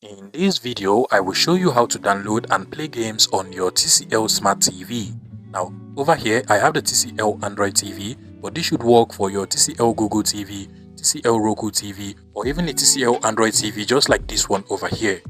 In this video, I will show you how to download and play games on your TCL Smart TV. Now, over here, I have the TCL Android TV, but this should work for your TCL Google TV, TCL Roku TV, or even a TCL Android TV just like this one over here.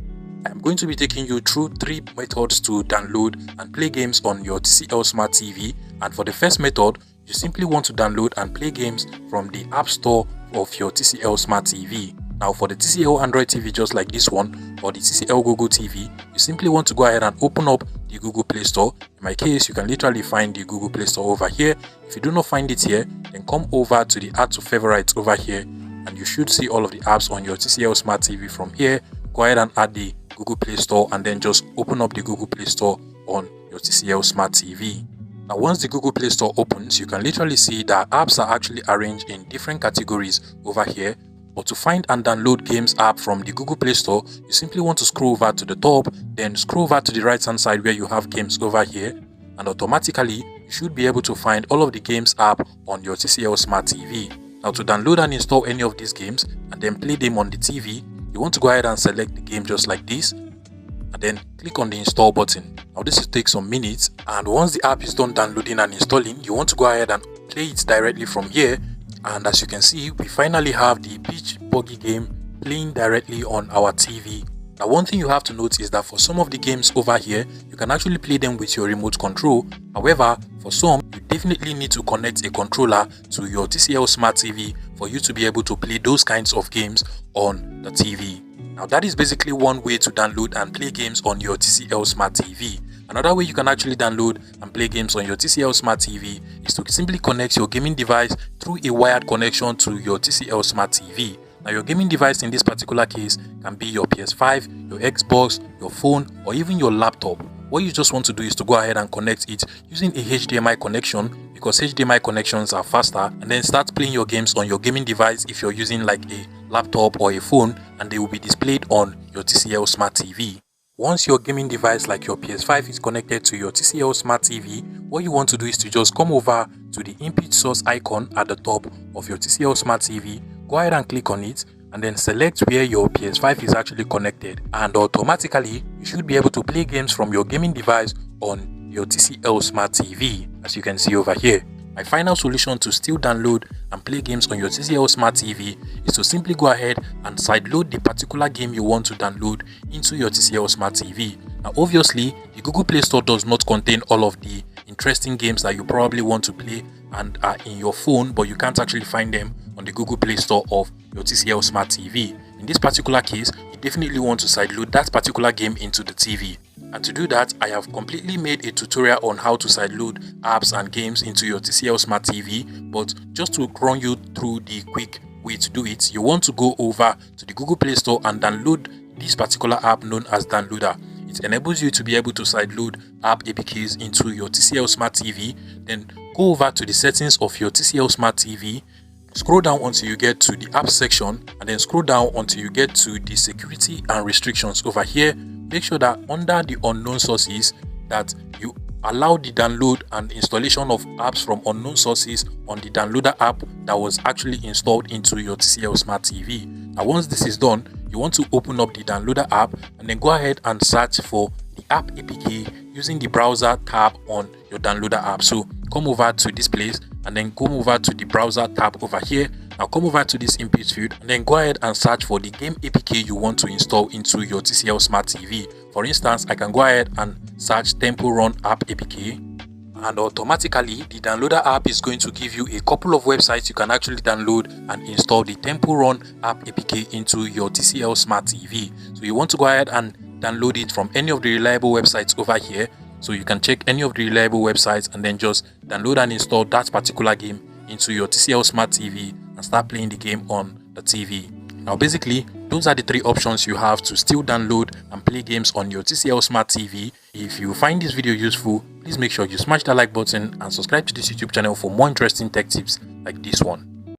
I am going to be taking you through 3 methods to download and play games on your TCL Smart TV. And for the first method, you simply want to download and play games from the App Store of your TCL Smart TV. Now for the TCL Android TV just like this one, or the TCL Google TV, you simply want to go ahead and open up the Google Play Store. In my case, you can literally find the Google Play Store over here. If you do not find it here, then come over to the Add to Favorites over here, and you should see all of the apps on your TCL Smart TV from here. Go ahead and add the Google Play Store and then just open up the Google Play Store on your TCL Smart TV. Now once the Google Play Store opens, you can literally see that apps are actually arranged in different categories over here. But to find and download games app from the Google Play Store, you simply want to scroll over to the top, then scroll over to the right hand side where you have games over here, and automatically you should be able to find all of the games app on your TCL Smart TV. Now to download and install any of these games and then play them on the TV, you want to go ahead and select the game just like this, and then click on the install button. Now this will take some minutes, and once the app is done downloading and installing, you want to go ahead and play it directly from here. And as you can see, we finally have the beach buggy game playing directly on our TV. Now one thing you have to note is that for some of the games over here, you can actually play them with your remote control. However, for some, you definitely need to connect a controller to your TCL Smart TV for you to be able to play those kinds of games on the TV. Now that is basically one way to download and play games on your TCL Smart TV. Another way you can actually download and play games on your TCL Smart TV is to simply connect your gaming device through a wired connection to your TCL Smart TV. Now your gaming device in this particular case can be your PS5, your Xbox, your phone, or even your laptop. What you just want to do is to go ahead and connect it using a HDMI connection, because HDMI connections are faster, and then start playing your games on your gaming device if you're using like a laptop or a phone, and they will be displayed on your TCL Smart TV. Once your gaming device like your PS5 is connected to your TCL Smart TV, what you want to do is to just come over to the input source icon at the top of your TCL Smart TV, go ahead and click on it, and then select where your PS5 is actually connected, and automatically you should be able to play games from your gaming device on your TCL Smart TV, as you can see over here. My final solution to still download and play games on your TCL Smart TV is to simply go ahead and sideload the particular game you want to download into your TCL Smart TV. Now obviously, the Google Play Store does not contain all of the interesting games that you probably want to play and are in your phone, but you can't actually find them on the Google Play Store of your TCL Smart TV. In this particular case, you definitely want to sideload that particular game into the TV. And to do that, I have completely made a tutorial on how to sideload apps and games into your TCL Smart TV, but just to run you through the quick way to do it, you want to go over to the Google Play Store and download this particular app known as Downloader. It enables you to be able to sideload app APKs into your TCL Smart TV. Then go over to the settings of your TCL Smart TV, scroll down until you get to the app section, and then scroll down until you get to the security and restrictions over here. Make sure that under the unknown sources that you allow the download and installation of apps from unknown sources on the Downloader app that was actually installed into your TCL Smart TV. Now once this is done, you want to open up the Downloader app and then go ahead and search for the app APK using the browser tab on your Downloader app. So come over to this place and then come over to the browser tab over here. Now come over to this input field and then go ahead and search for the game APK you want to install into your TCL Smart TV. For instance, I can go ahead and search Temple Run app APK, and automatically the Downloader app is going to give you a couple of websites you can actually download and install the Temple Run app APK into your TCL Smart TV. So you want to go ahead and download it from any of the reliable websites over here. So you can check any of the reliable websites and then just download and install that particular game into your TCL Smart TV and start playing the game on the TV. Now basically, those are the 3 options you have to still download and play games on your TCL Smart TV. If you find this video useful, please make sure you smash that like button and subscribe to this YouTube channel for more interesting tech tips like this one.